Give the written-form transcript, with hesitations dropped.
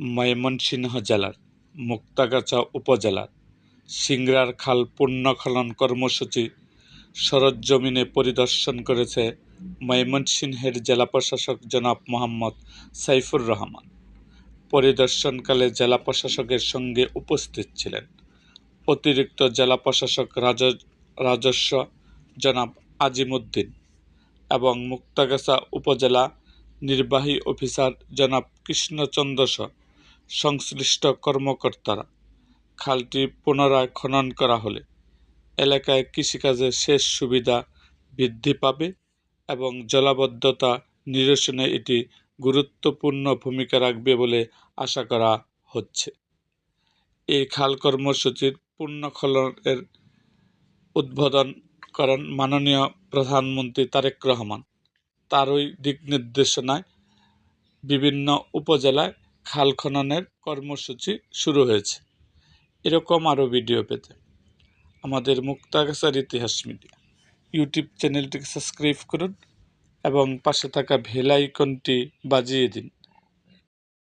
ময়মনসিংহ জেলার মুক্তাগাছা উপজেলার সিংড়ার খাল পুনর্খনন কর্মসূচি সরেজমিনে পরিদর্শন করেছে ময়মনসিংহের জেলা প্রশাসক জনাব মোহাম্মদ সাইফুর রহমান। পরিদর্শনকালে জেলা প্রশাসকের সঙ্গে উপস্থিত ছিলেন অতিরিক্ত জেলা প্রশাসক রাজস্ব জনাব আজিমউদ্দিন এবং মুক্তাগাছা উপজেলা নির্বাহী অফিসার জনাব কৃষ্ণচন্দ্র সহ সংশ্লিষ্ট কর্মকর্তারা। খালটি পুনরায় খনন করা হলে এলাকায় কৃষিকাজের সেচ সুবিধা বৃদ্ধি পাবে এবং জলাবদ্ধতা নিরসনে এটি গুরুত্বপূর্ণ ভূমিকা রাখবে বলে আশা করা হচ্ছে। এই খাল কর্মসূচির পুনর্খননের উদ্বোধন করেন মাননীয় প্রধানমন্ত্রী তারেক রহমান। তারই দিক নির্দেশনায় বিভিন্ন উপজেলায় খাল খননের কর্মসূচি শুরু হয়েছে। এরকম আরও ভিডিও পেতে আমাদের মুক্তাগাছার ইতিহাস মিডিয়া ইউটিউব চ্যানেলটিকে সাবস্ক্রাইব করুন এবং পাশে থাকা বেল আইকনটি বাজিয়ে দিন।